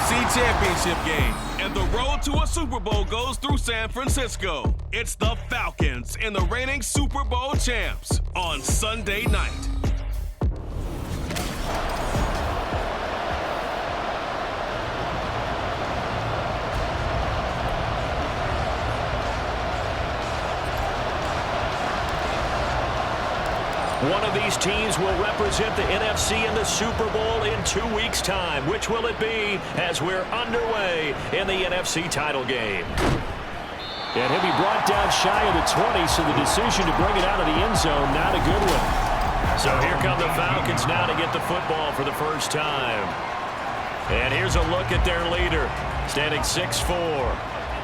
NFC Championship game, and the road to a Super Bowl goes through San Francisco. It's the Falcons and the reigning Super Bowl champs on Sunday night. One of these teams will represent the NFC in the Super Bowl in 2 weeks' time. Which will it be as we're underway in the NFC title game? And he'll be brought down shy of the 20, so the decision to bring it out of the end zone, not a good one. So here come the Falcons now to get the football for the first time. And here's a look at their leader, standing 6'4".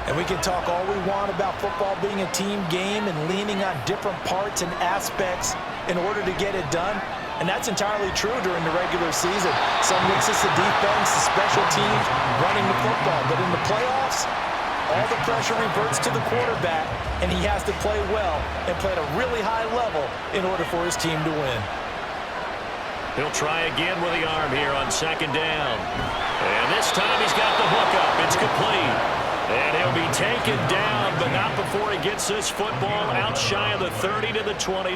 And we can talk all we want about football being a team game and leaning on different parts and aspects in order to get it done. And that's entirely true during the regular season. Some weeks it's the defense, the special teams, running the football. But in the playoffs, all the pressure reverts to the quarterback, and he has to play well and play at a really high level in order for his team to win. He'll try again with the arm here on second down. And this time he's got the hook up. It's complete. And he'll be taken down, but not before he gets this football out shy of the 30 to the 29.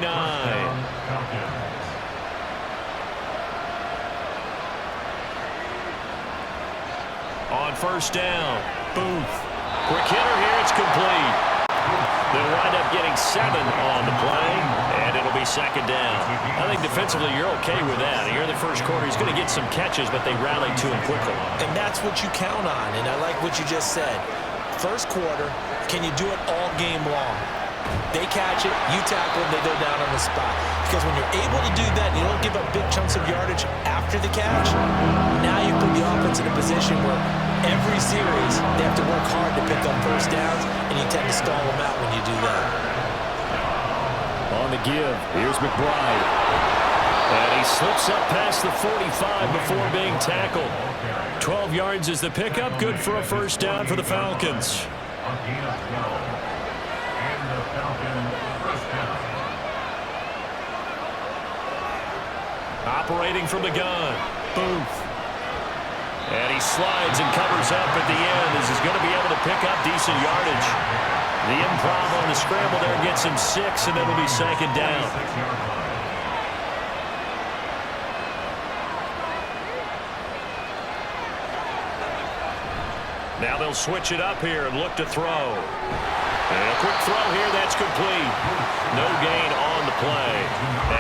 On first down, Booth. Quick hitter here, it's complete. They'll wind up getting 7 on the play, and it'll be second down. I think defensively you're okay with that. Here in the first quarter, he's going to get some catches, but they rallied to him quickly. And that's what you count on, and I like what you just said. First quarter, can you do it all game long? They catch it, you tackle them, they go down on the spot. Because when you're able to do that, and you don't give up big chunks of yardage after the catch, now you put the offense in a position where every series they have to work hard to pick up first downs, and you tend to stall them out when you do that. On the give, here's McBride. And he slips up past the 45 before being tackled. 12 yards is the pickup, good for a first down for the Falcons. Operating from the gun, Booth. And he slides and covers up at the end as he's going to be able to pick up decent yardage. The improv on the scramble there gets him 6, and it'll be second down. Now they'll switch it up here and look to throw. And a quick throw here, that's complete. No gain on the play.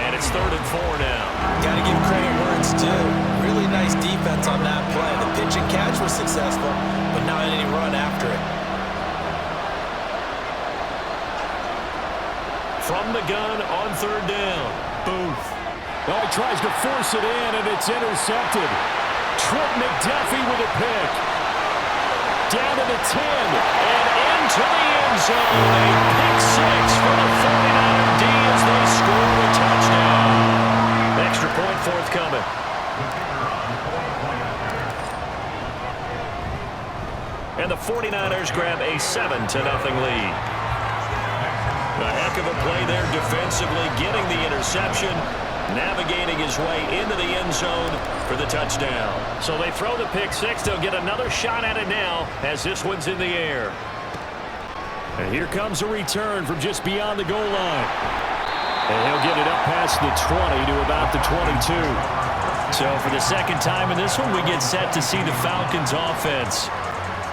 And it's 3rd and 4 now. Got to give credit where it's due. Really nice defense on that play. The pitch and catch was successful, but not any run after it. From the gun on 3rd down, Booth. Well, he tries to force it in, and it's intercepted. Trent McDuffie with a pick. Down to the 10, and into the end zone. A pick 6 for the 49er D as they score a touchdown. Extra point forthcoming. And the 49ers grab a 7-0 lead. A heck of a play there defensively, getting the interception, navigating his way into the end zone for the touchdown. So they throw the pick 6. They'll get another shot at it now as this one's in the air. And here comes a return from just beyond the goal line. And he'll get it up past the 20 to about the 22. So for the second time in this one, we get set to see the Falcons offense.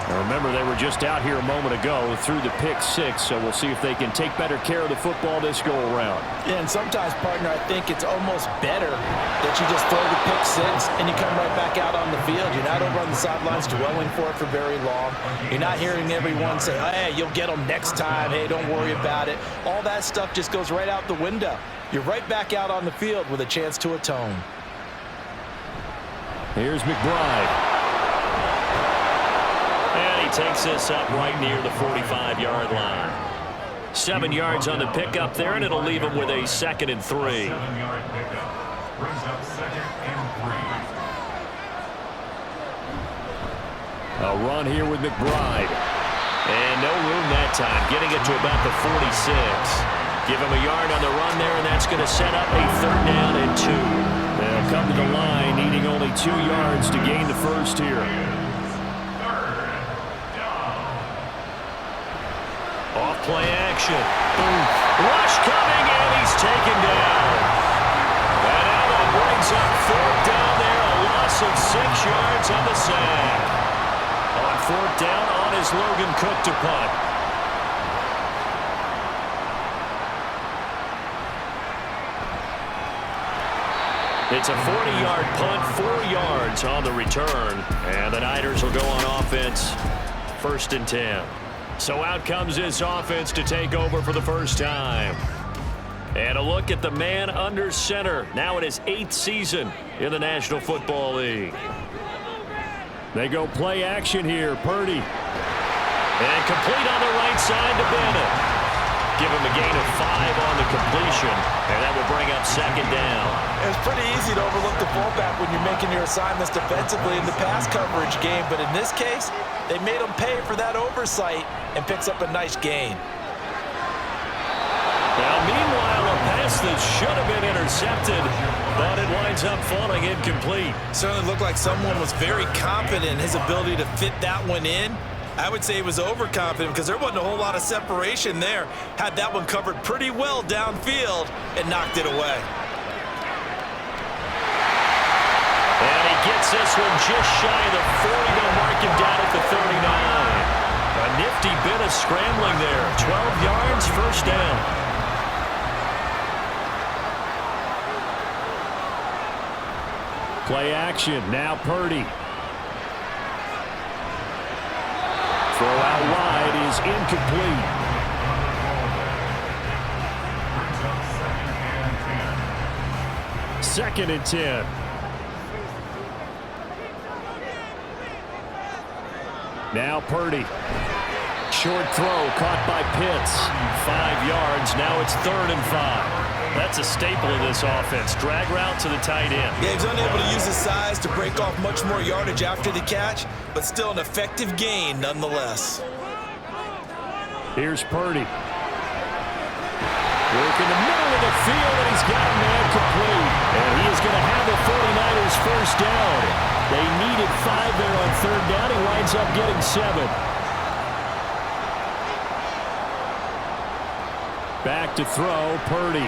Now remember, they were just out here a moment ago through the pick 6, so we'll see if they can take better care of the football this go-around. Yeah, and sometimes, partner, I think it's almost better that you just throw the pick 6 and you come right back out on the field. You're not over on the sidelines dwelling for it for very long. You're not hearing everyone say, hey, you'll get them next time. Hey, don't worry about it. All that stuff just goes right out the window. You're right back out on the field with a chance to atone. Here's McBride. Takes this up right near the 45-yard line. 7 yards on the pickup there, and it'll leave him with a 2nd and 3. A run here with McBride. And no room that time, getting it to about the 46. Give him a yard on the run there, and that's going to set up a 3rd down and 2. They'll come to the line, needing only 2 yards to gain the first here. play action. Boom. Rush coming, and he's taken down. And now that brings up 4th down there, a loss of 6 yards on the sack. On 4th down, on is Logan Cook to punt. It's a 40-yard punt, 4 yards on the return. And the Niners will go on offense, 1st and 10. So out comes this offense to take over for the first time. And a look at the man under center, now in his 8th season in the National Football League. They go play action here, Purdy. And complete on the right side to Bennett. Give him a gain of 5 on the completion, and that will bring up 2nd down. It's pretty easy to overlook the fullback when you're making your assignments defensively in the pass coverage game, but in this case, they made him pay for that oversight and picks up a nice gain. Now, meanwhile, a pass that should have been intercepted, but it winds up falling incomplete. Certainly looked like someone was very confident in his ability to fit that one in. I would say he was overconfident because there wasn't a whole lot of separation there. Had that one covered pretty well downfield and knocked it away. And he gets this one just shy of the 40 to mark him down at the 39. A nifty bit of scrambling there. 12 yards, 1st down. Play action, now Purdy. Throw out wide is incomplete. Second and 10. Now Purdy. Short throw caught by Pitts. 5 yards. Now it's 3rd and 5. That's a staple of this offense. Drag route to the tight end. Yeah, he's unable to use his size to break off much more yardage after the catch, but still an effective gain nonetheless. Here's Purdy. Work in the middle of the field, and he's got a man complete. And he is going to have the 49ers 1st down. They needed 5 there on 3rd down. He winds up getting 7. Back to throw, Purdy.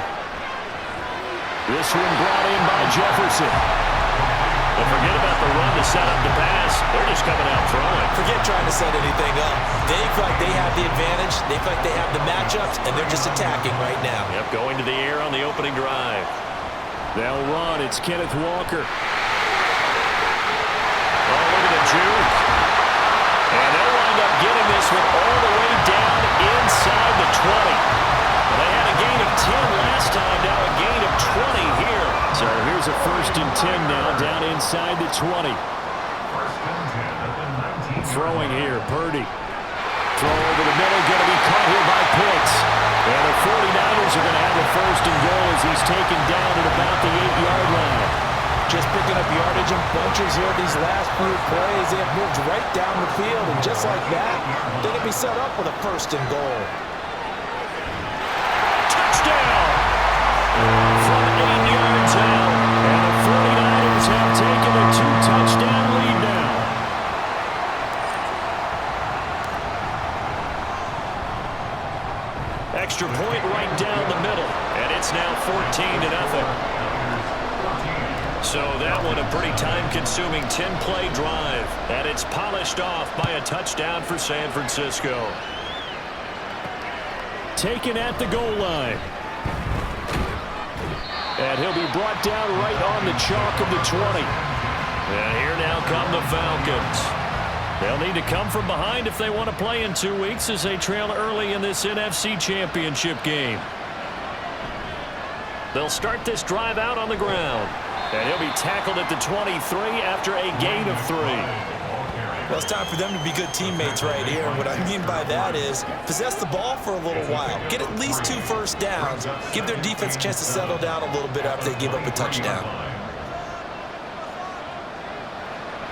This one brought in by Jefferson. But forget about the run to set up the pass. They're just coming out throwing. Forget trying to set anything up. They feel like they have the advantage. They feel like they have the matchups, and they're just attacking right now. Yep, going to the air on the opening drive. They'll run. It's Kenneth Walker. Oh, look at the juke. And they'll wind up getting this one all the way down inside the 20. They had a gain of 10 last time, now a gain of 20 here. So here's a 1st and 10 now, down inside the 20. Throwing here, Purdy. Throw over the middle, going to be caught here by Pitts. And the 49ers are going to have a 1st and goal as he's taken down at about the 8-yard line. Just picking up yardage in bunches here these last few plays. They have moved right down the field, and just like that, they're going to be set up with a 1st and goal. From 8 yards out, and the 49ers have taken a 2-touchdown lead now. Extra point right down the middle, and it's now 14-0. So that one a pretty time-consuming 10-play drive, and it's polished off by a touchdown for San Francisco. Taken at the goal line. And he'll be brought down right on the chalk of the 20. And here now come the Falcons. They'll need to come from behind if they want to play in 2 weeks as they trail early in this NFC Championship game. They'll start this drive out on the ground. And he'll be tackled at the 23 after a gain of 3. Well, it's time for them to be good teammates right here. And what I mean by that is possess the ball for a little while. Get at least 2 first downs. Give their defense a chance to settle down a little bit after they give up a touchdown.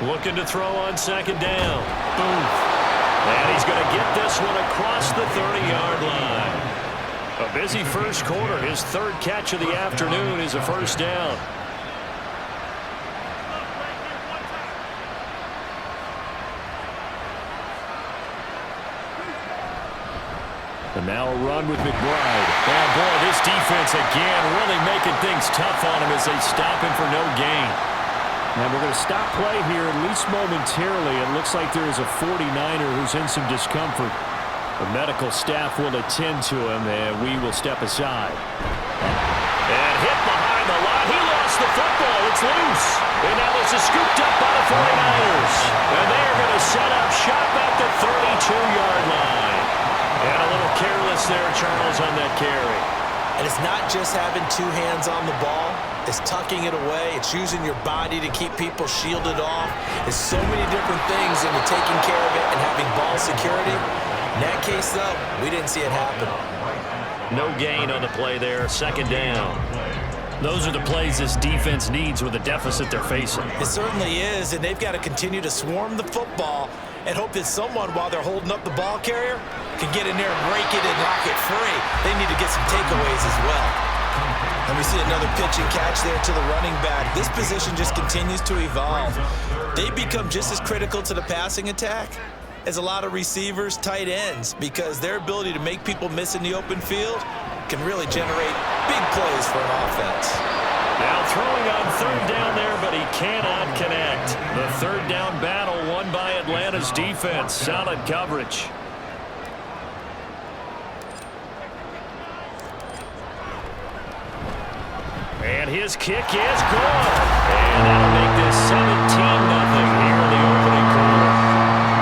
Looking to throw on 2nd down. Boom. And he's going to get this one across the 30-yard line. A busy first quarter. His 3rd catch of the afternoon is a 1st down. And now a run with McBride. And boy, this defense again really making things tough on him as they stop him for no gain. And we're going to stop play here, at least momentarily. It looks like there is a 49er who's in some discomfort. The medical staff will attend to him, and we will step aside. And hit behind the line. He lost the football. It's loose. And now this is scooped up by the 49ers. And they are going to set up shop at the 32-yard line. And a little careless there, Charles, on that carry. And it's not just having two hands on the ball. It's tucking it away. It's using your body to keep people shielded off. There's so many different things into taking care of it and having ball security. In that case, though, we didn't see it happen. No gain on the play there. Second down. Those are the plays this defense needs with the deficit they're facing. It certainly is, and they've got to continue to swarm the football and hope that someone, while they're holding up the ball carrier, can get in there and break it and knock it free. They need to get some takeaways as well. And we see another pitch and catch there to the running back. This position just continues to evolve. They become just as critical to the passing attack as a lot of receivers, tight ends, because their ability to make people miss in the open field can really generate big plays for an offense. Now throwing on third down there, but he cannot connect. The third down battle won by Atlanta's defense. Solid coverage. And his kick is good. And that'll make this 17-0 here in the opening quarter.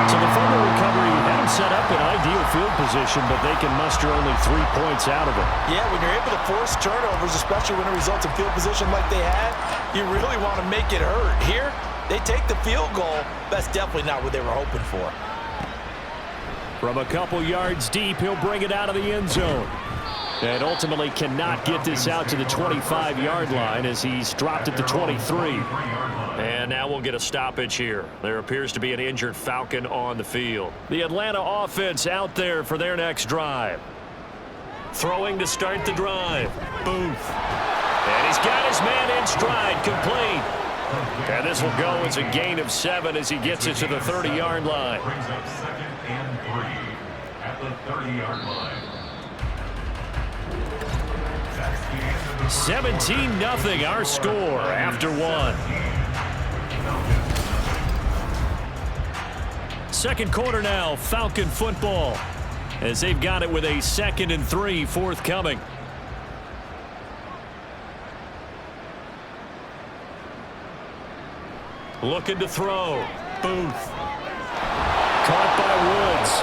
So the fumble recovery had him set up in ideal field position, but they can muster only 3 points out of it. Yeah, when you're able to force turnovers, especially when it results in field position like they had, you really want to make it hurt. Here, they take the field goal. That's definitely not what they were hoping for. From a couple yards deep, he'll bring it out of the end zone. And ultimately cannot get this out to the 25-yard line as he's dropped at the 23. And now we'll get a stoppage here. There appears to be an injured Falcon on the field. The Atlanta offense out there for their next drive. Throwing to start the drive. Booth. And he's got his man in stride, complete. And this will go as a gain of 7 as he gets it to the 30-yard line. Brings up 2nd and 3 at the 30-yard line. 17-0 our score after 1. Second quarter now, Falcon football, as they've got it with a 2nd and 3 forthcoming. Looking to throw. Booth. Caught by Woods.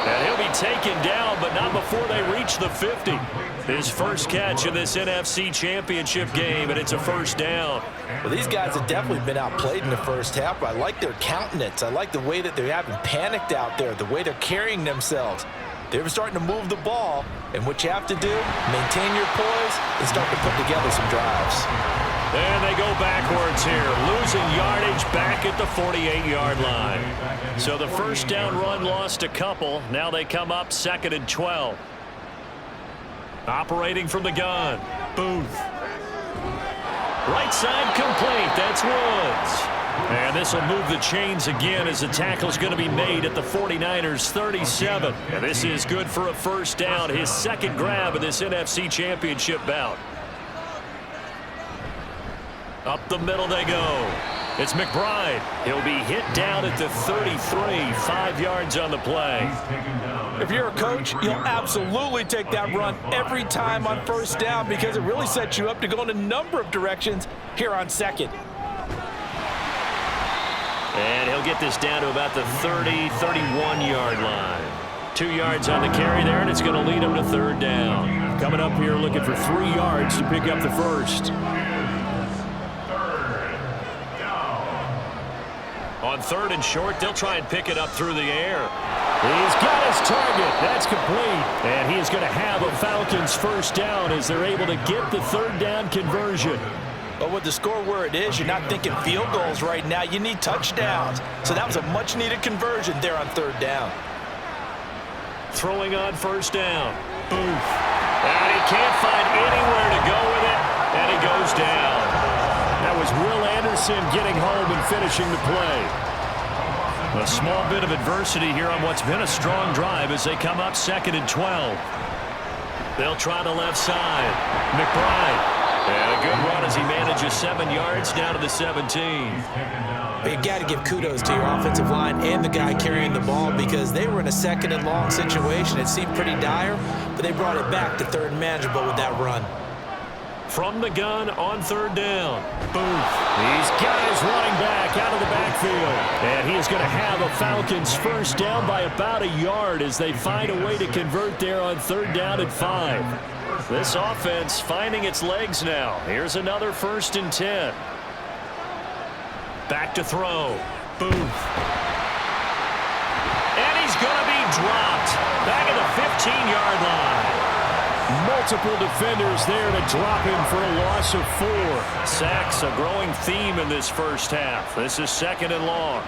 And he'll be taken down, but not before they reach the 50. His first catch in this NFC Championship game, and it's a first down. Well, these guys have definitely been outplayed in the first half. I like their countenance. I like the way that they haven't panicked out there, the way they're carrying themselves. They're starting to move the ball, and what you have to do, maintain your poise and start to put together some drives. And they go backwards here, losing yardage back at the 48-yard line. So the first down run lost a couple. Now they come up 2nd and 12. Operating from the gun, Booth. Right side complete, that's Woods. And this will move the chains again as the tackle's going to be made at the 49ers 37. And this is good for a first down, his second grab of this NFC Championship bout. Up the middle they go. It's McBride. He'll be hit down at the 33, 5 yards on the play. If you're a coach, you'll absolutely take that run every time on first down because it really sets you up to go in a number of directions here on 2nd. And he'll get this down to about the 30, 31-yard line. 2 yards on the carry there, and it's going to lead him to 3rd down. Coming up here looking for 3 yards to pick up the first. On 3rd and short, they'll try and pick it up through the air. He's got his target. That's complete. And he is going to have a Falcons first down as they're able to get the 3rd down conversion. But with the score where it is, you're not thinking field goals right now. You need touchdowns. So that was a much-needed conversion there on 3rd down. Throwing on first down. Booth. And he can't find anywhere to go with it. And he goes down. That was Will Anderson getting home and finishing the play. A small bit of adversity here on what's been a strong drive as they come up 2nd and 12. They'll try the left side. McBride. And a good run as he manages 7 yards down to the 17. You got to give kudos to your offensive line and the guy carrying the ball because they were in a 2nd and long situation. It seemed pretty dire, but they brought it back to 3rd and manageable with that run. From the gun on 3rd down. Booth. These guys running back out of the backfield. And he is going to have a Falcons first down by about a yard as they find a way to convert there on 3rd down and 5. This offense finding its legs now. Here's another 1st and 10. Back to throw. Booth. And he's going to be dropped. Back at the 15-yard line. Multiple defenders there to drop him for a loss of 4. Sacks, a growing theme in this first half. This is 2nd and long.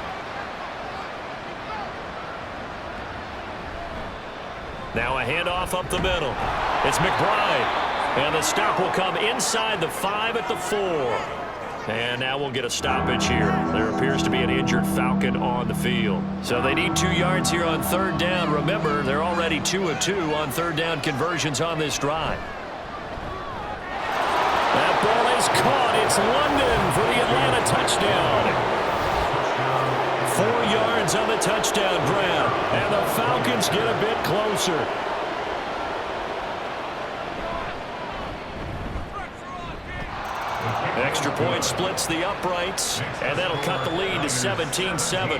Now a handoff up the middle. It's McBride. And the stop will come inside the 5 at the 4. And now we'll get a stoppage here. There appears to be an injured Falcon on the field. So they need 2 yards here on 3rd down. Remember, they're already 2 of 2 on 3rd down conversions on this drive. That ball is caught. It's London for the Atlanta touchdown. 4 yards on the touchdown grab. And the Falcons get a bit closer. Extra point splits the uprights, and that'll cut the lead to 17-7.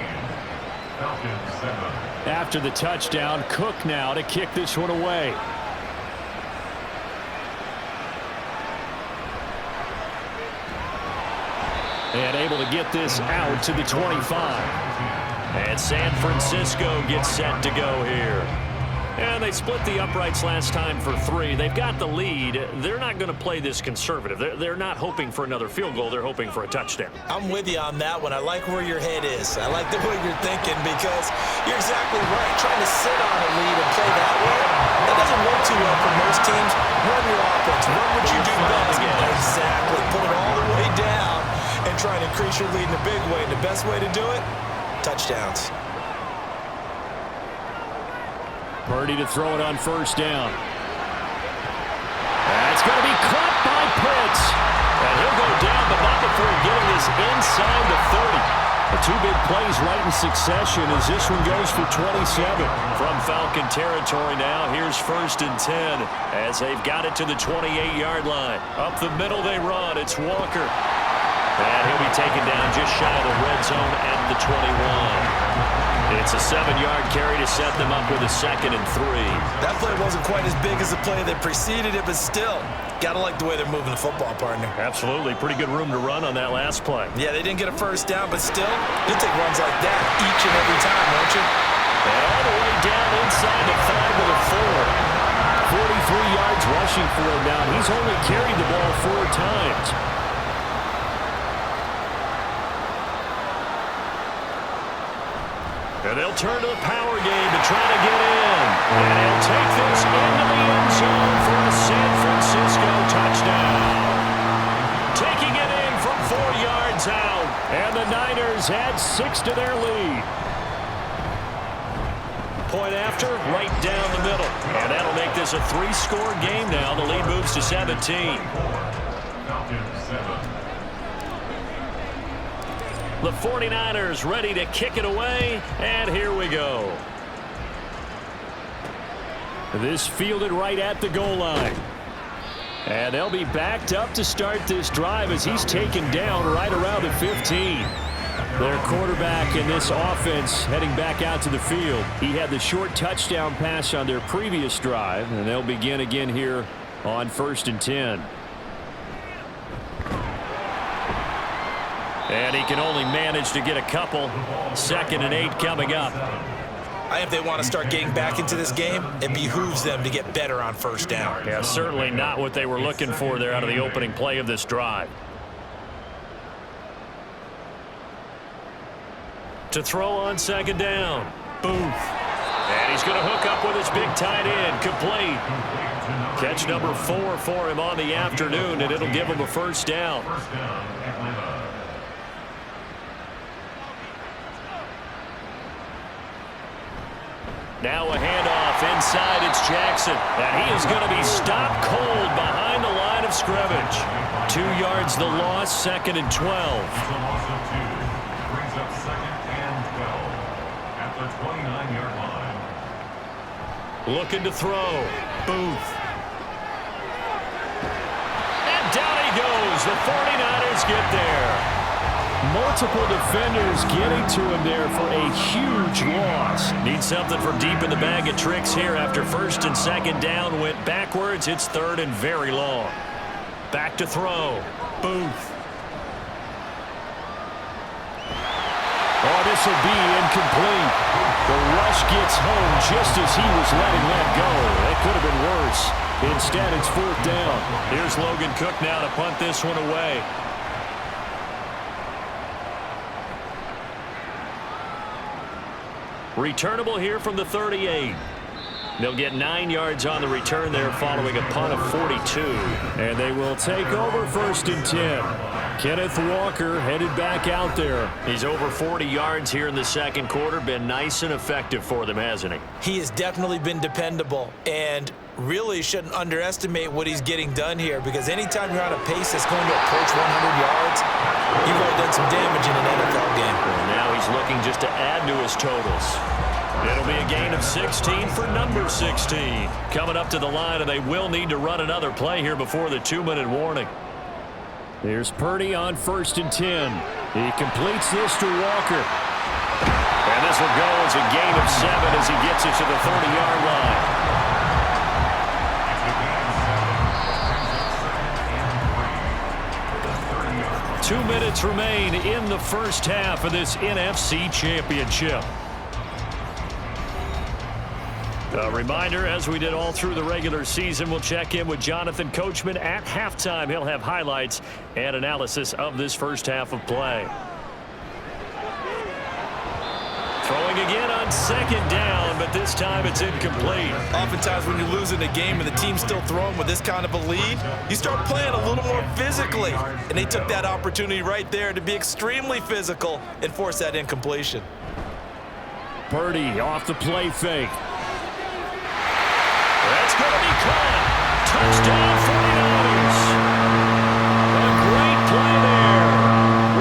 After the touchdown, Cook now to kick this one away. And able to get this out to the 25. And San Francisco gets set to go here. And they split the uprights last time for 3. They've got the lead. They're not going to play this conservative. They're not hoping for another field goal. They're hoping for a touchdown. I'm with you on that one. I like where your head is. I like the way you're thinking because you're exactly right. Trying to sit on a lead and play that way, that doesn't work too well for most teams. Run your offense. Run what you do best. Exactly. Put it all the way down and try and increase your lead in a big way. And the best way to do it, touchdowns. Purdy to throw it on 1st down. That's going to be caught by Pitts. And he'll go down, but not before getting this inside the 30. The 2 big plays right in succession as this one goes for 27. From Falcon territory now, here's 1st and 10 as they've got it to the 28-yard line. Up the middle they run. It's Walker. And he'll be taken down just shy of the red zone at the 21. It's a 7-yard carry to set them up with a 2nd and 3. That play wasn't quite as big as the play that preceded it, but still, got to like the way they're moving the football, partner. Absolutely. Pretty good room to run on that last play. Yeah, they didn't get a 1st down, but still, you take runs like that each and every time, won't you? And all the way down inside the 5 with a 4. 43 yards rushing for him now. He's only carried the ball 4 times. And they'll turn to the power game to try to get in. And he'll take this into the end zone for a San Francisco touchdown. Taking it in from 4 yards out. And the Niners add 6 to their lead. Point after, right down the middle. And that'll make this a 3-score game now. The lead moves to 17. The 49ers ready to kick it away, and here we go. This fielded right at the goal line. And they'll be backed up to start this drive as he's taken down right around the 15. Their quarterback in this offense heading back out to the field. He had the short touchdown pass on their previous drive, and they'll begin again here on 1st and 10. And he can only manage to get a couple. 2nd and 8 coming up. I think if they want to start getting back into this game, it behooves them to get better on 1st down. Yeah, certainly not what they were looking for there out of the opening play of this drive. To throw on 2nd down. Booth. And he's going to hook up with his big tight end. Complete. Catch number 4 for him on the afternoon, and it'll give him a 1st down. Now a handoff inside. It's Jackson. And he is going to be stopped cold behind the line of scrimmage. 2 yards the loss, 2nd and 12. It's a loss of 2. Brings up 2nd and 12 at the 29-yard line. Looking to throw. Booth. And down he goes. The 49ers get there. Multiple defenders getting to him there for a huge loss. Need something from deep in the bag of tricks here after 1st and 2nd down. Went backwards. It's 3rd and very long. Back to throw. Booth. Oh, this will be incomplete. The rush gets home just as he was letting that go. That could have been worse. Instead, it's 4th down. Here's Logan Cook now to punt this one away. Returnable here from the 38. They'll get 9 yards on the return there following a punt of 42. And they will take over 1st and 10. Kenneth Walker headed back out there. He's over 40 yards here in the 2nd quarter. Been nice and effective for them, hasn't he? He has definitely been dependable and really shouldn't underestimate what he's getting done here, because anytime you're on a pace that's going to approach 100 yards, you've already done some damage in an NFL game. And now he's looking just to add to his totals. It'll be a gain of 16 for number 16. Coming up to the line, and they will need to run another play here before the 2-minute warning. There's Purdy on 1st and 10. He completes this to Walker. And this will go as a gain of 7 as he gets it to the 30-yard line. 2 minutes remain in the 1st half of this NFC Championship. A reminder, as we did all through the regular season, we'll check in with Jonathan Coachman at halftime. He'll have highlights and analysis of this 1st half of play. Throwing again on 2nd down, but this time it's incomplete. Oftentimes when you're losing a game and the team's still throwing with this kind of a lead, you start playing a little more physically. And they took that opportunity right there to be extremely physical and force that incompletion. Purdy off the play fake. That's going to be caught. Touchdown 49ers. A great play there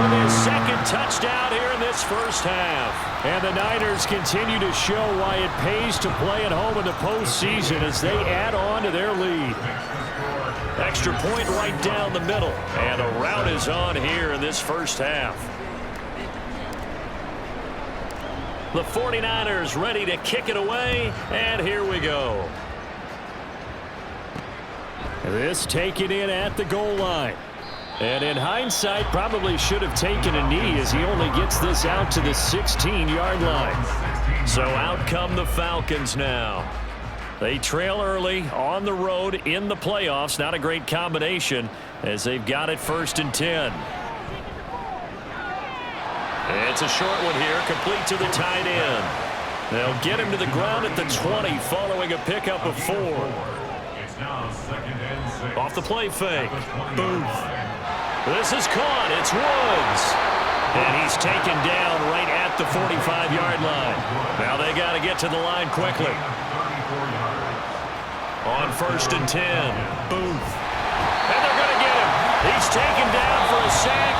with his 2nd touchdown here in this 1st half. And the Niners continue to show why it pays to play at home in the postseason as they add on to their lead. Extra point right down the middle. And a rout is on here in this 1st half. The 49ers ready to kick it away. And here we go. This taken in at the goal line. And in hindsight, probably should have taken a knee as he only gets this out to the 16-yard line. So out come the Falcons now. They trail early on the road in the playoffs. Not a great combination as they've got it 1st and 10. It's a short one here, complete to the tight end. They'll get him to the ground at the 20 following a pickup of 4. Off the play fake. Booth. This is caught. It's Woods. And he's taken down right at the 45-yard line. Now they got to get to the line quickly. On 1st and 10. Booth. And they're going to get him. He's taken down for a sack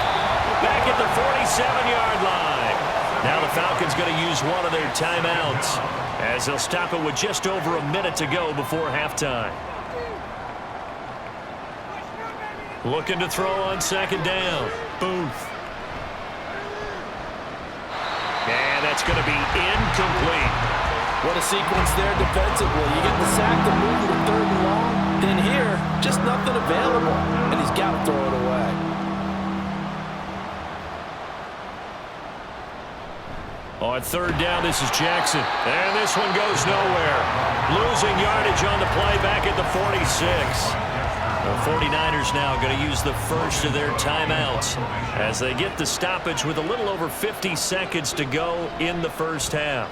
back at the 47-yard line. Now the Falcons going to use one of their timeouts as they'll stop it with just over a minute to go before halftime. Looking to throw on 2nd down. Booth. And that's going to be incomplete. What a sequence there defensively. You get the sack to move to 3rd and long. Then here, just nothing available. And he's got to throw it away. On 3rd down, this is Jackson. And this one goes nowhere. Losing yardage on the play back at the 46. The 49ers now going to use the first of their timeouts as they get the stoppage with a little over 50 seconds to go in the 1st half.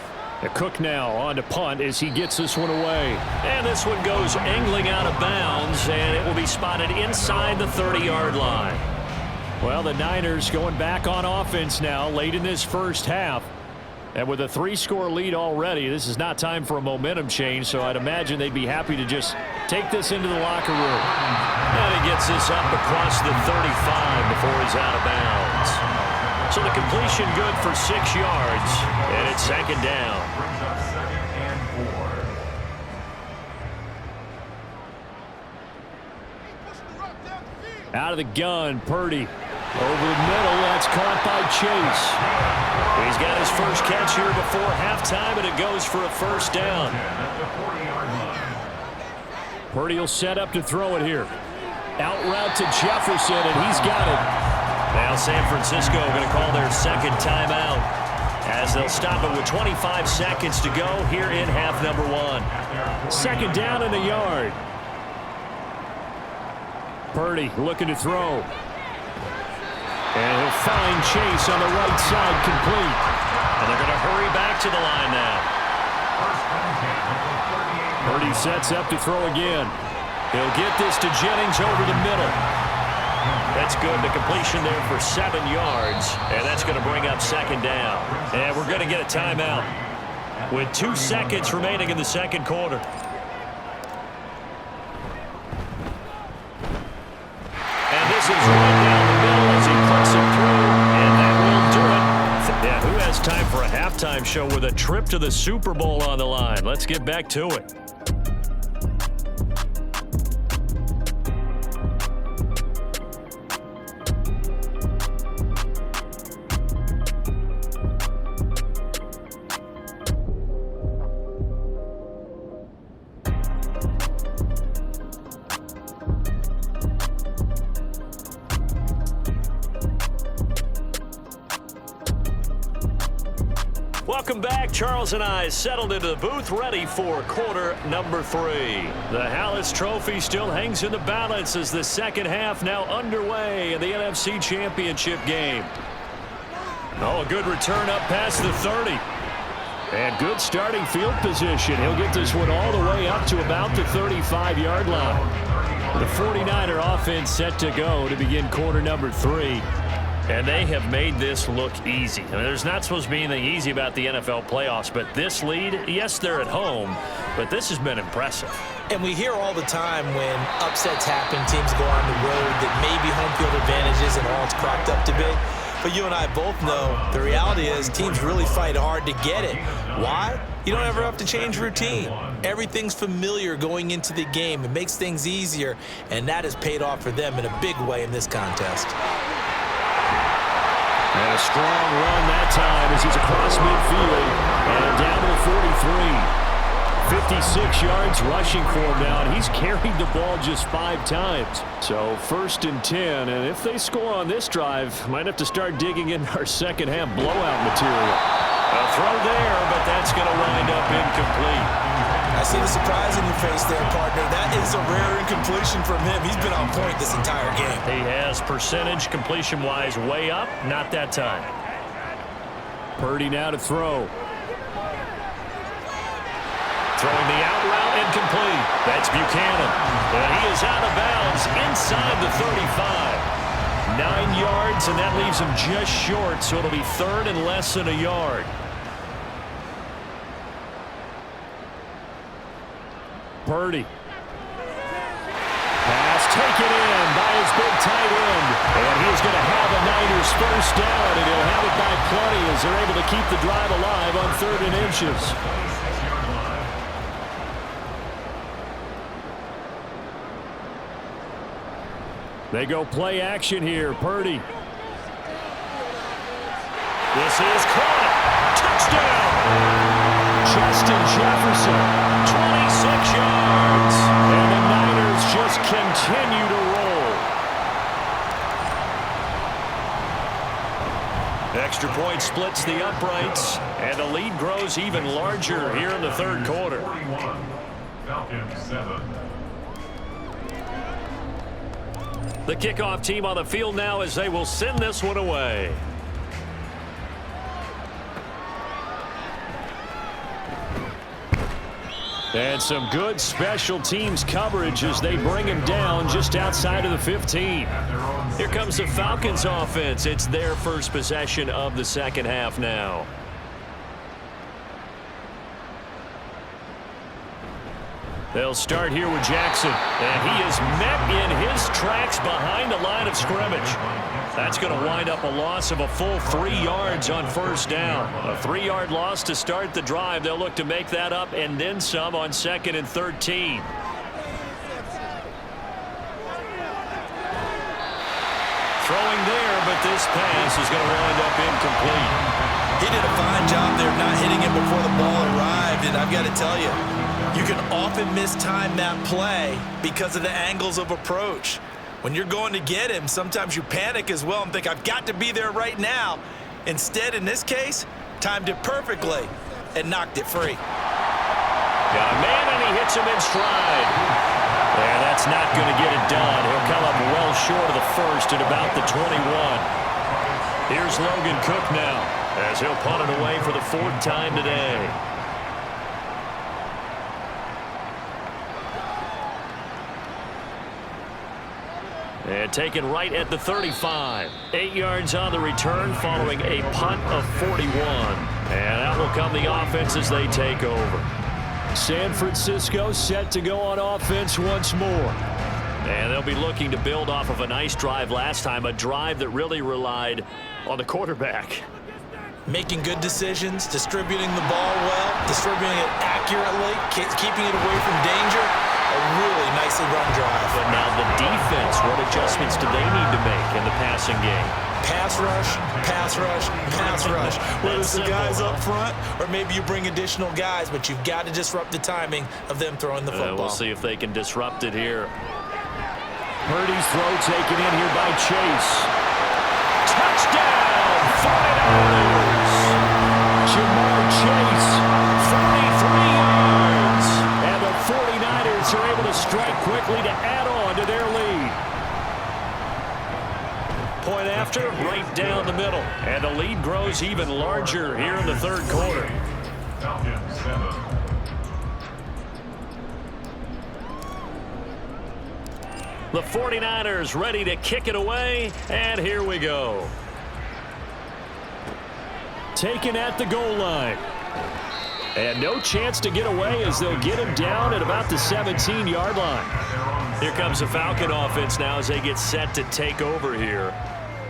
Cook now on to punt as he gets this one away. And this one goes angling out of bounds, and it will be spotted inside the 30-yard line. Well, the Niners going back on offense now late in this 1st half. And with a 3-score lead already, this is not time for a momentum change, so I'd imagine they'd be happy to just take this into the locker room. And he gets this up across the 35 before he's out of bounds. So the completion good for 6 yards, and it's second down. Brings up second and 4. Out of the gun, Purdy. Over the middle, that's caught by Chase. He's got his first catch here before halftime, and it goes for a first down. At the 40-yard line. Purdy will set up to throw it here. Out route to Jefferson, and he's got it. Now San Francisco going to call their second timeout as they'll stop it with 25 seconds to go here in half number 1. Second down and a yard. Purdy looking to throw. And he'll find Chase on the right side, complete. And they're going to hurry back to the line now. Purdy sets up to throw again. He'll get this to Jennings over the middle. That's good. The completion there for 7 yards. And that's going to bring up second down. And we're going to get a timeout with 2 seconds remaining in the second quarter. And this is right down the middle as he puts it through. And that will do it. Yeah, who has time for a halftime show with a trip to the Super Bowl on the line? Let's get back to it. Welcome back. Charles and I settled into the booth, ready for quarter number 3. The Hallis Trophy still hangs in the balance as the second half now underway in the NFC Championship game. Oh, a good return up past the 30. And good starting field position. He'll get this one all the way up to about the 35-yard line. The 49er offense set to go to begin quarter number 3. And they have made this look easy. I mean, there's not supposed to be anything easy about the NFL playoffs, but this lead, yes, they're at home, but this has been impressive. And we hear all the time when upsets happen, teams go on the road, that maybe home field advantage isn't all it's cracked up to be. But you and I both know the reality is teams really fight hard to get it. Why? You don't ever have to change routine. Everything's familiar going into the game. It makes things easier, and that has paid off for them in a big way in this contest. And a strong run that time as he's across midfield and down to the 43. 56 yards rushing for him now, and he's carried the ball just 5 times. So 1st and 10, and if they score on this drive, might have to start digging in our second half blowout material. A throw there, but that's going to wind up incomplete. I see the surprise in your face there, partner. That is a rare incompletion from him. He's been on point this entire game. He has percentage completion-wise way up, not that time. Purdy now to throw. Throwing the out route incomplete. That's Buchanan. And he is out of bounds inside the 35. 9 yards, and that leaves him just short, so it'll be 3rd and less than a yard. Purdy. Pass taken in by his big tight end. And he's going to have a Niners first down, and he'll have it by plenty as they're able to keep the drive alive on 3rd and inches. They go play action here. Purdy. This is caught. Touchdown. Justin Jefferson. 26 yards. And the Niners just continue to roll. Extra point splits the uprights, and the lead grows even larger here in the 3rd quarter. 41. Falcons 7. The kickoff team on the field now as they will send this one away. And some good special teams coverage as they bring him down just outside of the 15. Here comes the Falcons offense. It's their first possession of the second half now. They'll start here with Jackson, and he is met in his tracks behind the line of scrimmage. That's going to wind up a loss of a full 3 yards on first down. A 3-yard loss to start the drive. They'll look to make that up and then some on 2nd and 13. Throwing there, but this pass is going to wind up incomplete. He did a fine job there not hitting it before the ball arrived, and I've got to tell you, you can often mistime that play because of the angles of approach. When you're going to get him, sometimes you panic as well and think, I've got to be there right now. Instead, in this case, timed it perfectly and knocked it free. Got a man, and he hits him in stride. And that's not going to get it done. He'll come up well short of the first at about the 21. Here's Logan Cook now, as he'll punt it away for the 4th time today. And taken right at the 35. 8 yards on the return following a punt of 41. And out will come the offense as they take over. San Francisco set to go on offense once more. And they'll be looking to build off of a nice drive last time, a drive that really relied on the quarterback. Making good decisions, distributing the ball well, distributing it accurately, keeping it away from danger. A really nicely run drive. But now the defense, what adjustments do they need to make in the passing game? Pass rush, pass rush, pass rush. Whether it's the guys up front or maybe you bring additional guys, but you've got to disrupt the timing of them throwing the football. We'll see if they can disrupt it here. Purdy's throw taken in here by Chase. Touchdown, 49ers! Jamar Chase, 43 yards. And the 49ers are able to strike quickly to add on to their lead. Point after, right down the middle. And the lead grows even larger here in the 3rd quarter. Falcons 7. The 49ers ready to kick it away, and here we go. Taken at the goal line. And no chance to get away as they'll get him down at about the 17-yard line. Here comes the Falcon offense now as they get set to take over here.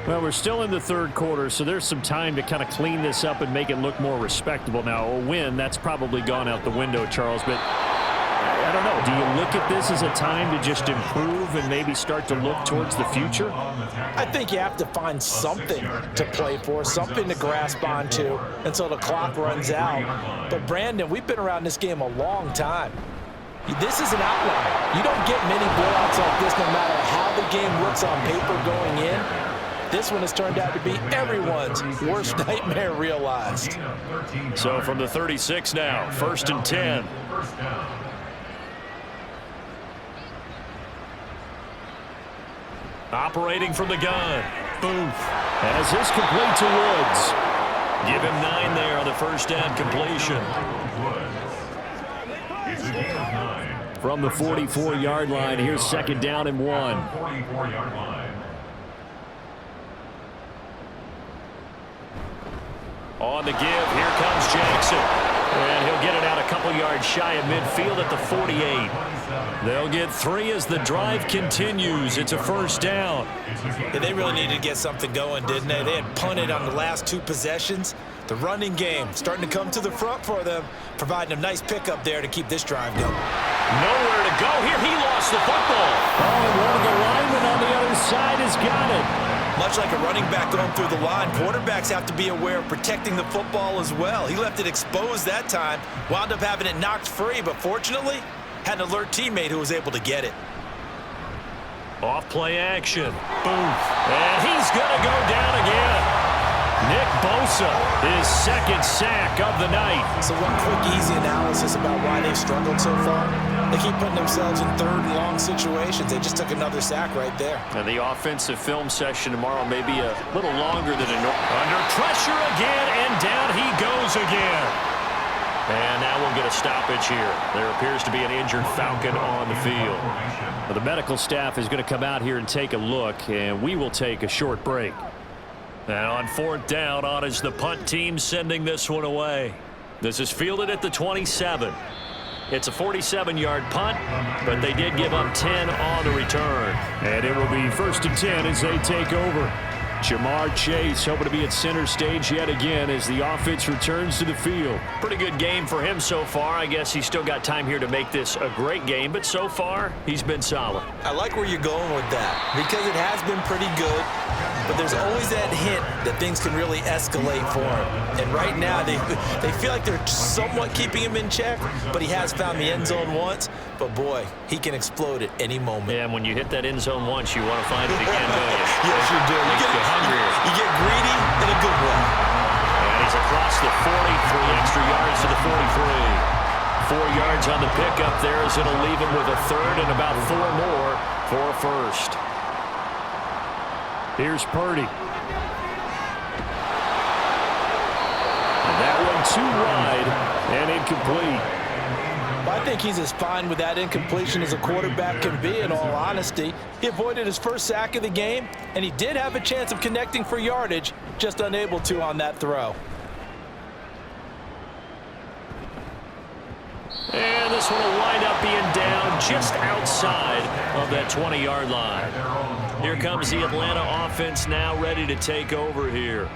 Well, we're still in the 3rd quarter, so there's some time to kind of clean this up and make it look more respectable. Now, a win, that's probably gone out the window, Charles, but I don't know. Do you look at this as a time to just improve and maybe start to look towards the future? I think you have to find something to play for, something to grasp onto until the clock runs out. But, Brandon, we've been around this game a long time. This is an outlier. You don't get many blowouts like this no matter how the game looks on paper going in. This one has turned out to be everyone's worst nightmare realized. So from the 36 now, 1st and 10. Operating from the gun. Booth. As this complete to Woods. Give him 9 there on the 1st down completion. From the 44-yard line, here's 2nd down and 1. 44-yard line. On the give, here comes Jackson. And he'll get it out a couple yards shy of midfield at the 48. They'll get 3 as the drive continues. It's a 1st down. Yeah, they really needed to get something going, didn't they? They had punted on the last 2 possessions. The running game starting to come to the front for them, providing a nice pickup there to keep this drive going. Nowhere to go here. He lost the football. Oh, and one of the linemen on the other side has got it. Much like a running back going through the line, quarterbacks have to be aware of protecting the football as well. He left it exposed that time, wound up having it knocked free, but fortunately, had an alert teammate who was able to get it. Off play action. Booth. And he's going to go down again. Nick Bosa, his 2nd sack of the night. So one quick, easy analysis about why they've struggled so far. They keep putting themselves in 3rd and long situations. They just took another sack right there. And the offensive film session tomorrow may be a little longer than a normal. Under pressure again, and down he goes again. And now we'll get a stoppage here. There appears to be an injured Falcon on the field. Well, the medical staff is going to come out here and take a look, and we will take a short break. And on 4th down, on is the punt team sending this one away. This is fielded at the 27. It's a 47-yard punt, but they did give up 10 on the return. And it will be 1st and 10 as they take over. Jamar Chase hoping to be at center stage yet again as the offense returns to the field. Pretty good game for him so far. I guess he's still got time here to make this a great game, but so far, he's been solid. I like where you're going with that because it has been pretty good, but there's always that hint that things can really escalate for him. And right now, they feel like they're somewhat keeping him in check, but he has found the end zone once. But, boy, he can explode at any moment. Yeah, and when you hit that end zone once, you want to find it again, don't you? Yes, you do. You get greedy in a good way. And he's across the 40, 3 extra yards to the 43. 4 yards on the pickup there as it'll leave him with a third and about 4 more for a first. Here's Purdy. And that one too wide and incomplete. I think he's as fine with that incompletion as a quarterback can be, in all honesty. He avoided his first sack of the game, and he did have a chance of connecting for yardage, just unable to on that throw. And this one will wind up being down just outside of that 20-yard line. Here comes the Atlanta offense now ready to take over here.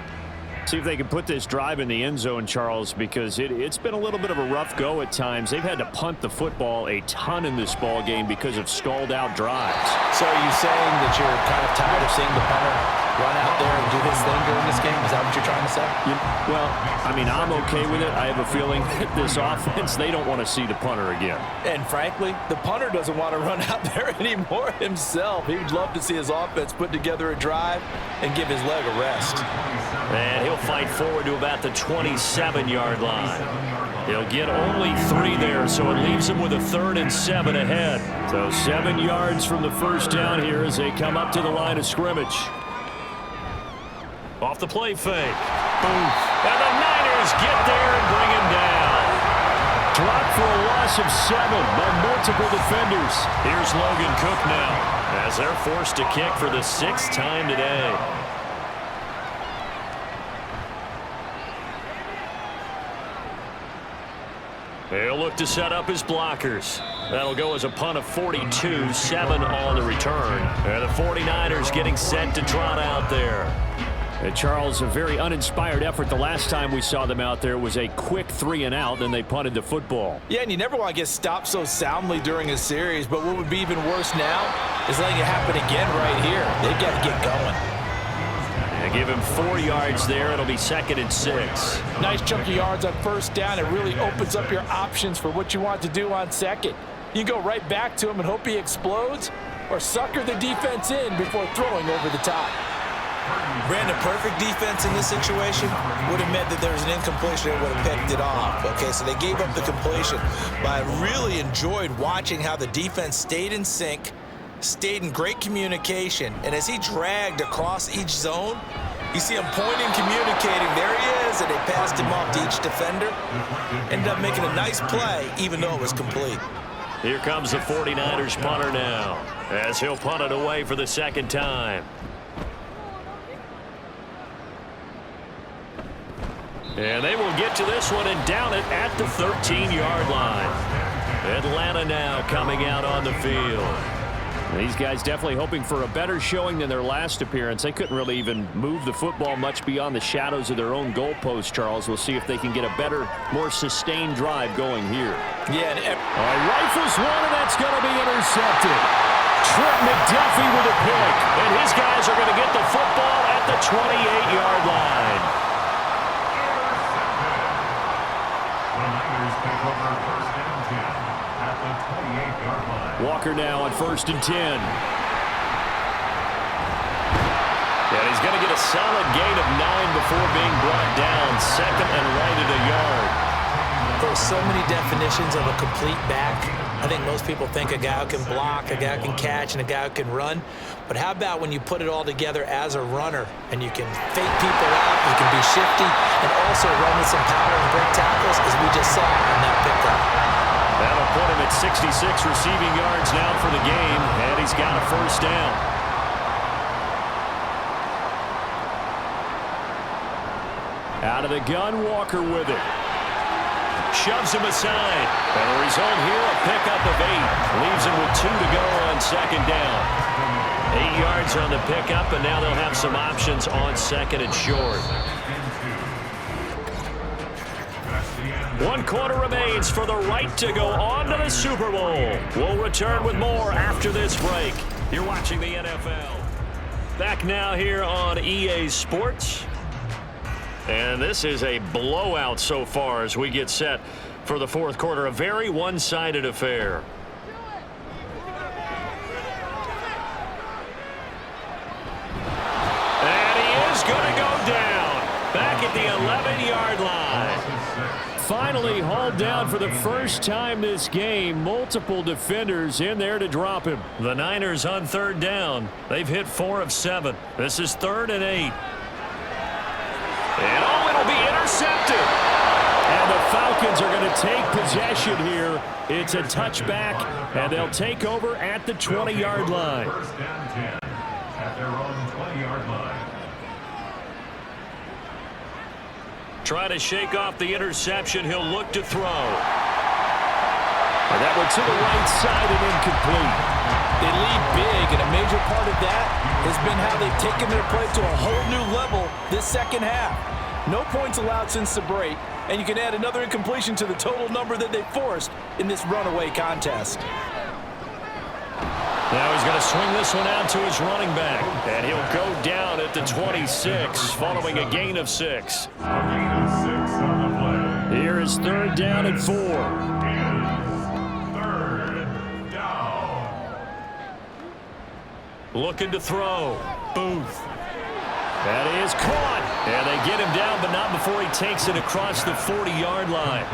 See if they can put this drive in the end zone, Charles, because it's been a little bit of a rough go at times. They've had to punt the football a ton in this ball game because of stalled-out drives. So are you saying that you're kind of tired of seeing the punter run out there and do his thing during this game? Is that what you're trying to say? Well, I mean, I'm okay with it. I have a feeling that this offense, they don't want to see the punter again. And frankly, the punter doesn't want to run out there anymore himself. He would love to see his offense put together a drive and give his leg a rest. And he'll fight forward to about the 27-yard line. He'll get only 3 there, so it leaves him with a 3rd and 7 ahead. So 7 yards from the first down here as they come up to the line of scrimmage. Off the play fake. Boom. And the Niners get there and bring him down. Dropped for a loss of 7 by multiple defenders. Here's Logan Cook now as they're forced to kick for the 6th time today. He'll look to set up his blockers. That'll go as a punt of 42, 7 on the return. And the 49ers getting set to trot out there. And Charles, a very uninspired effort. The last time we saw them out there was a quick 3 and out, then they punted the football. Yeah, and you never want to get stopped so soundly during a series, but what would be even worse now is letting it happen again right here. They've got to get going. And give him 4 yards there. It'll be 2nd and 6. Nice chunk of yards on first down. It really opens up your options for what you want to do on second. You go right back to him and hope he explodes, or sucker the defense in before throwing over the top. Brandon, perfect defense in this situation would have meant that there was an incompletion and would have picked it off. Okay, so they gave up the completion. But I really enjoyed watching how the defense stayed in sync, stayed in great communication, and as he dragged across each zone, you see him pointing, communicating. There he is, and they passed him off to each defender. Ended up making a nice play, even though it was complete. Here comes the 49ers punter now, as he'll punt it away for the 2nd time. And they will get to this one and down it at the 13-yard line. Atlanta now coming out on the field. These guys definitely hoping for a better showing than their last appearance. They couldn't really even move the football much beyond the shadows of their own goalpost, Charles. We'll see if they can get a better, more sustained drive going here. Yeah, rifles one, and that's going to be intercepted. Trent McDuffie with a pick. And his guys are going to get the football at the 28-yard line. Walker now on 1st and 10. And he's going to get a solid gain of 9 before being brought down. 2nd and right at a yard. There's so many definitions of a complete back. I think most people think a guy who can block, a guy who can catch, and a guy who can run. But how about when you put it all together as a runner and you can fake people out, you can be shifty, and also run with some power and break tackles, as we just saw in that pickup. That'll put him at 66 receiving yards now for the game, and he's got a 1st down. Out of the gun, Walker with it. shoves him aside. And the result here, a pickup of 8. Leaves him with 2 to go on second down. 8 yards on the pickup, and now they'll have some options on second and short. 1 quarter remains for the right to go on to the Super Bowl. We'll return with more after this break. You're watching the NFL. Back now here on EA Sports. And this is a blowout so far as we get set for the fourth quarter. A very one-sided affair. And he is going to go down. Back at the 11-yard line. Finally hauled down for the first time this game. Multiple defenders in there to drop him. The Niners on third down. They've hit 4 of 7. This is 3rd and 8. And oh, it'll be intercepted. And the Falcons are going to take possession here. It's a touchback, and they'll take over at the 20-yard line. First down 10 at their own 20-yard line. Try to shake off the interception. He'll look to throw. And that one to the right side and incomplete. They lead big, and a major part of that has been how they've taken their play to a whole new level this second half. No points allowed since the break, and you can add another incompletion to the total number that they forced in this runaway contest. Now he's going to swing this one out to his running back. And he'll go down at the 26 following a gain of 6. A gain of 6 on the play. Here is 3rd down and 4. Third down. Looking to throw. Booth. That is caught. And they get him down, but not before he takes it across the 40-yard line.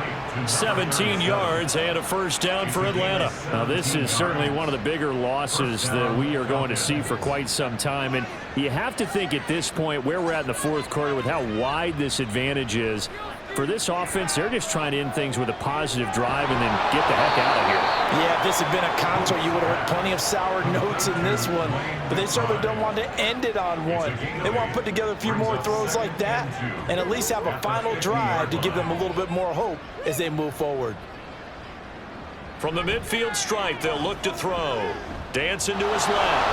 17 yards and a first down for Atlanta. Now, this is certainly one of the bigger losses that we are going to see for quite some time. And you have to think at this point where we're at in the fourth quarter with how wide this advantage is. For this offense, they're just trying to end things with a positive drive and then get the heck out of here. Yeah, if this had been a concert, you would have heard plenty of sour notes in this one. But they certainly don't want to end it on one. They want to put together a few more throws like that and at least have a final drive to give them a little bit more hope as they move forward. From the midfield stripe, they'll look to throw. Dancing to his left.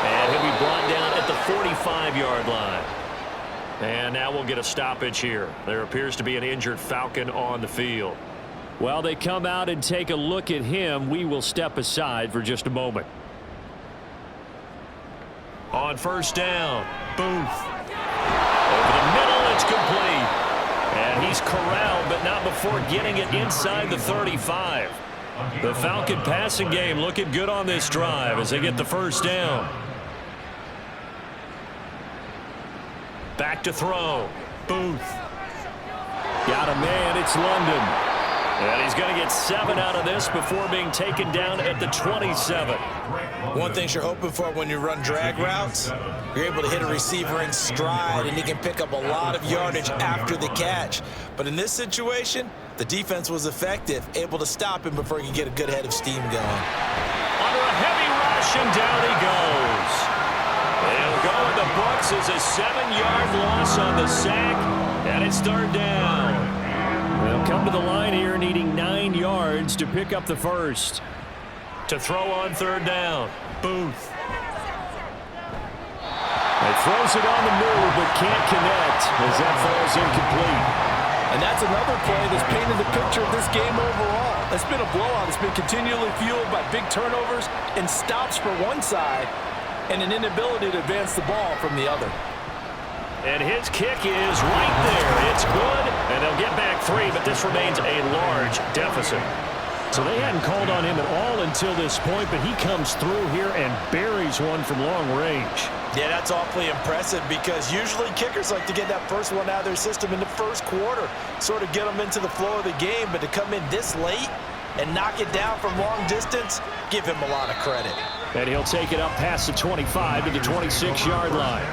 And he'll be brought down at the 45-yard line. And now we'll get a stoppage here. There appears to be an injured Falcon on the field. While they come out and take a look at him, we will step aside for just a moment. On first down, Booth. Over the middle, it's complete. And he's corralled, but not before getting it inside the 35. The Falcon passing game looking good on this drive as they get the first down. Back to throw. Booth. Got a man. It's London. And he's going to get 7 out of this before being taken down at the 27. One thing you're hoping for when you run drag routes, you're able to hit a receiver in stride, and he can pick up a lot of yardage after the catch. But in this situation, the defense was effective, able to stop him before he could get a good head of steam going. Under a heavy rush, and down he goes. They'll go in the books as a 7-yard loss on the sack, and it's 3rd down. They'll come to the line here needing 9 yards to pick up the first. To throw on 3rd down, Booth. He throws it on the move but can't connect as that falls incomplete. And that's another play that's painted the picture of this game overall. It's been a blowout. It's been continually fueled by big turnovers and stops for one side and an inability to advance the ball from the other. And his kick is right there. It's good, and they'll get back 3, but this remains a large deficit. So they hadn't called on him at all until this point, but he comes through here and buries one from long range. Yeah, that's awfully impressive because usually kickers like to get that first one out of their system in the first quarter, sort of get them into the flow of the game, but to come in this late and knock it down from long distance, give him a lot of credit. And he'll take it up past the 25 to the 26-yard line.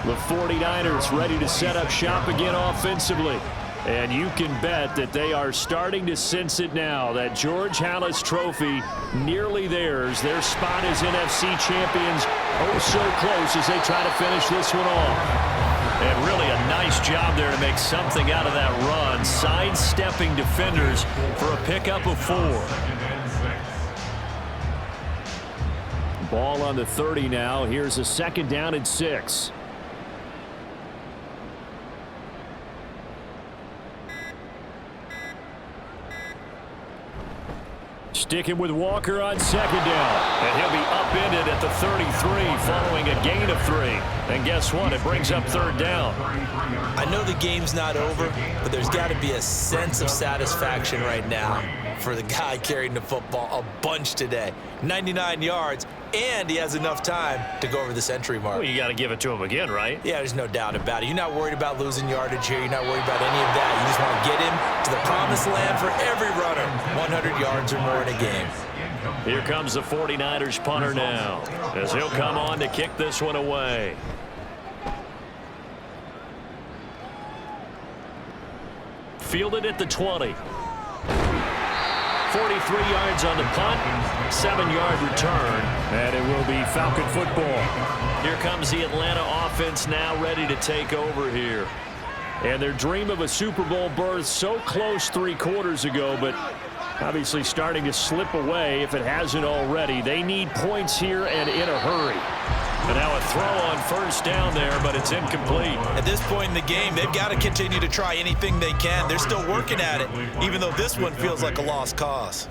The 49ers ready to set up shop again offensively. And you can bet that they are starting to sense it now. That George Halas trophy nearly theirs. Their spot as NFC champions, oh so close as they try to finish this one off. And really a nice Nice job there to make something out of that run, sidestepping defenders for a pickup of 4. Ball on the 30 now. Here's a 2nd down and 6. Sticking with Walker on 2nd down. And he'll be upended at the 33 following a gain of 3. And guess what? It brings up 3rd down. I know the game's not over, but there's got to be a sense of satisfaction right now for the guy carrying the football a bunch today. 99 yards, and he has enough time to go over the century mark. Well, you got to give it to him again, right? Yeah, there's no doubt about it. You're not worried about losing yardage here. You're not worried about any of that. You just want to get him to the promised land for every runner. 100 yards or more in a game. Here comes the 49ers punter now, as he'll come on to kick this one away. Fielded at the 20. 43 yards on the punt, 7-yard return. And it will be Falcon football. Here comes the Atlanta offense now ready to take over here. And their dream of a Super Bowl berth so close 3 quarters ago, but obviously starting to slip away if it hasn't already. They need points here and in a hurry. And now a throw on 1st down there, but it's incomplete. At this point in the game, they've got to continue to try anything they can. They're still working at it, even though this one feels like a lost cause.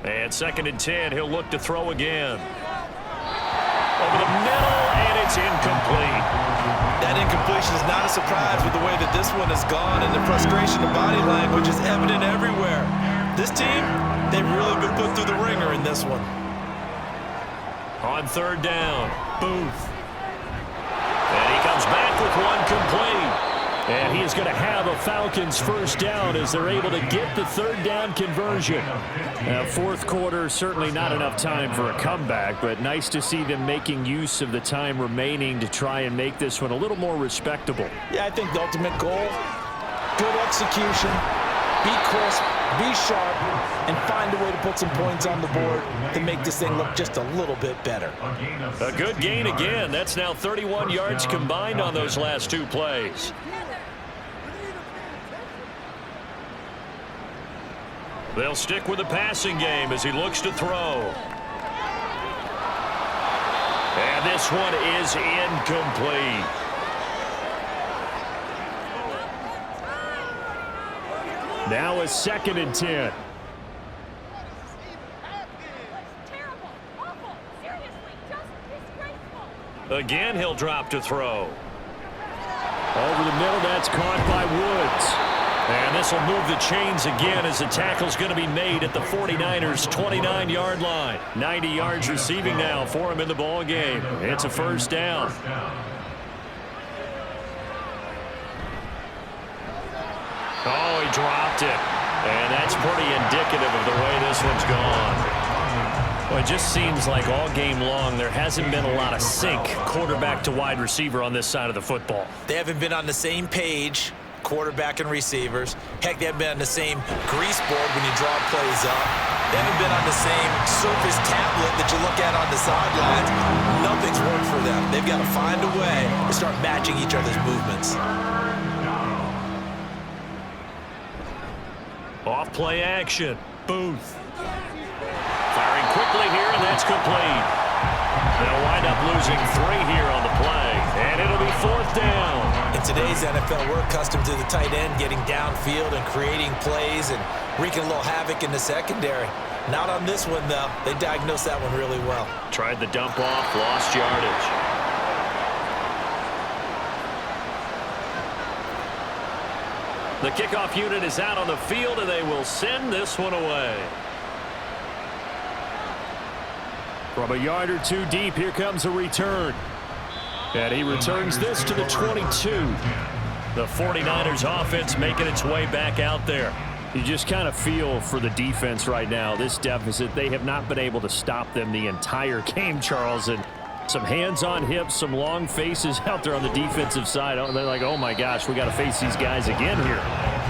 And 2nd and 10, he'll look to throw again. Over the middle, and it's incomplete. That incompletion is not a surprise with the way that this one has gone, and the frustration of body language is evident everywhere. This team, they've really been put through the ringer in this one. On 3rd down, Booth. And he comes back with one complete. And he is going to have a Falcons 1st down as they're able to get the 3rd down conversion. Now, 4th quarter, certainly not enough time for a comeback, but nice to see them making use of the time remaining to try and make this one a little more respectable. Yeah, I think the ultimate goal, good execution, be crisp, be sharp, and find a way to put some points on the board to make this thing look just a little bit better. A good gain again. That's now 31 yards combined on those last 2 plays. They'll stick with the passing game as he looks to throw. And this one is incomplete. Now a 2nd and 10. Again, he'll drop to throw. Over the middle, that's caught by Woods. And this will move the chains again as the tackle's going to be made at the 49ers' 29-yard line. 90 yards receiving now for him in the ball game. It's a 1st down. Oh, he dropped it. And that's pretty indicative of the way this one's gone. Well, it just seems like all game long there hasn't been a lot of sync quarterback to wide receiver on this side of the football. They haven't been on the same page, quarterback and receivers. Heck, they haven't been on the same grease board when you draw plays up. They haven't been on the same Surface tablet that you look at on the sidelines. Nothing's worked for them. They've got to find a way to start matching each other's movements. Off play action. Booth. Firing quickly here, and that's complete. They'll wind up losing 3 here on the play, and it'll be 4th down. In today's NFL, we're accustomed to the tight end getting downfield and creating plays and wreaking a little havoc in the secondary. Not on this one, though. They diagnosed that one really well. Tried the dump off, lost yardage. The kickoff unit is out on the field, and they will send this one away. From a yard or 2 deep, here comes a return. And he returns this to the 22. The 49ers offense making its way back out there. You just kind of feel for the defense right now. This deficit, they have not been able to stop them the entire game, Charles. And some hands on hips, some long faces out there on the defensive side. They're like, oh my gosh, we got to face these guys again here.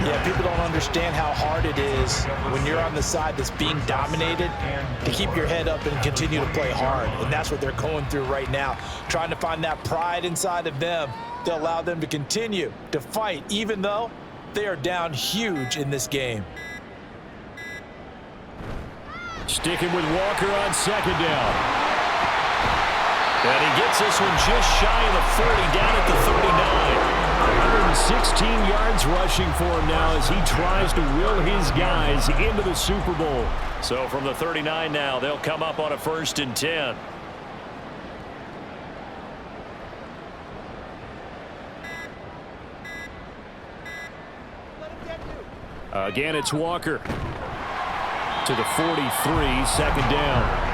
Yeah, people don't understand how hard it is when you're on the side that's being dominated to keep your head up and continue to play hard. And that's what they're going through right now, trying to find that pride inside of them to allow them to continue to fight, even though they are down huge in this game. Sticking with Walker on second down. And he gets this one just shy of the 40, down at the 39. 116 yards rushing for him now as he tries to will his guys into the Super Bowl. So from the 39 now, they'll come up on a 1st and 10. Again, it's Walker to the 43, second down.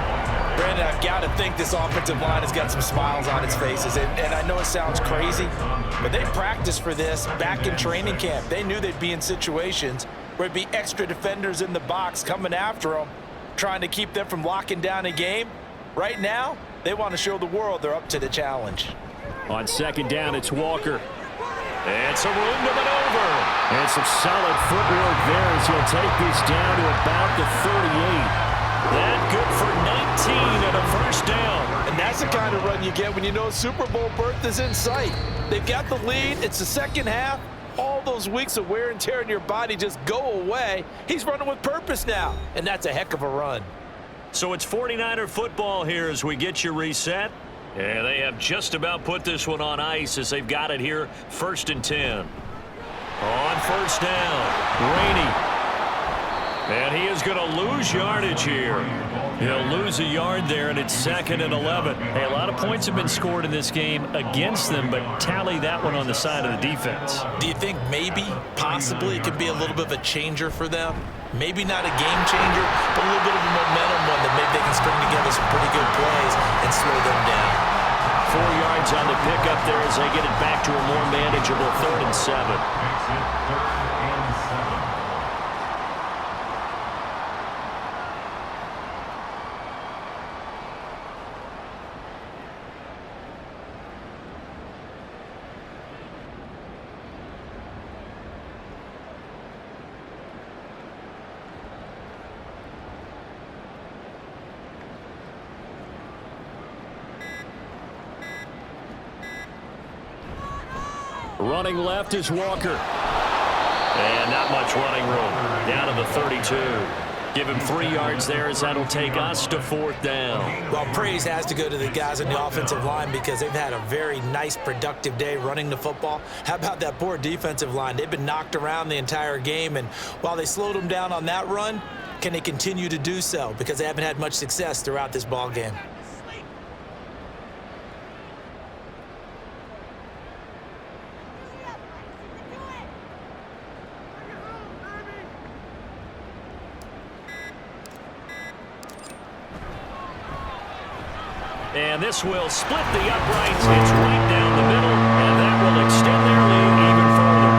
Brandon, I've got to think this offensive line has got some smiles on its faces. And I know it sounds crazy, but they practiced for this back in training camp. They knew they'd be in situations where there'd be extra defenders in the box coming after them, trying to keep them from locking down a game. Right now, they want to show the world they're up to the challenge. On second down, it's Walker. It's a room to maneuver. And some solid footwork there as he'll take this down to about the 38. That good for 19 and a 1st down. And that's the kind of run you get when you know Super Bowl berth is in sight. They've got the lead. It's the second half. All those weeks of wear and tear in your body just go away. He's running with purpose now, and that's a heck of a run. So it's 49er football here as we get you reset. And they have just about put this one on ice as they've got it here, 1st and 10. On 1st down, Rainey. And he is going to lose yardage here. He'll lose a yard there, and it's 2nd and 11. Hey, a lot of points have been scored in this game against them, but tally that one on the side of the defense. Do you think maybe, possibly, it could be a little bit of a changer for them? Maybe not a game changer, but a little bit of a momentum one that maybe they can string together some pretty good plays and slow them down. 4 yards on the pickup there as they get it back to a more manageable 3rd and 7. Running left is Walker. And not much running room. Down to the 32. Give him 3 yards there as that'll take us to 4th down. Well, praise has to go to the guys on the offensive line because they've had a very nice, productive day running the football. How about that poor defensive line? They've been knocked around the entire game, and while they slowed them down on that run, can they continue to do so? Because they haven't had much success throughout this ball game. And this will split the uprights. It's right down the middle, and that will extend their lead even further.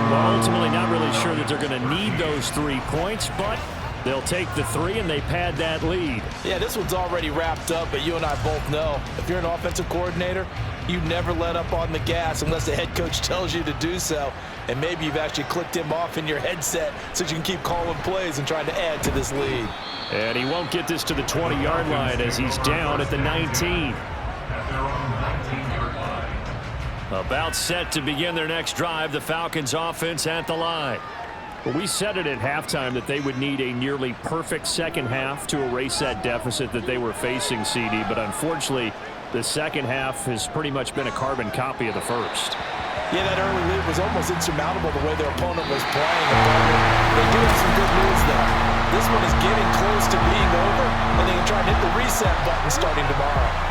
Well, ultimately not really sure that they're going to need those 3 points, but they'll take the 3 and they pad that lead. Yeah, this one's already wrapped up, but you and I both know if you're an offensive coordinator, you never let up on the gas unless the head coach tells you to do so. And maybe you've actually clicked him off in your headset so you can keep calling plays and trying to add to this lead. And he won't get this to the 20-yard line as he's down at the 19. About set to begin their next drive, the Falcons offense at the line. Well, we said it at halftime that they would need a nearly perfect second half to erase that deficit that they were facing, CD, but unfortunately, the second half has pretty much been a carbon copy of the first. Yeah, that early lead was almost insurmountable the way their opponent was playing. They do have some good news, though. This one is getting close to being over, and they can try and hit the reset button starting tomorrow.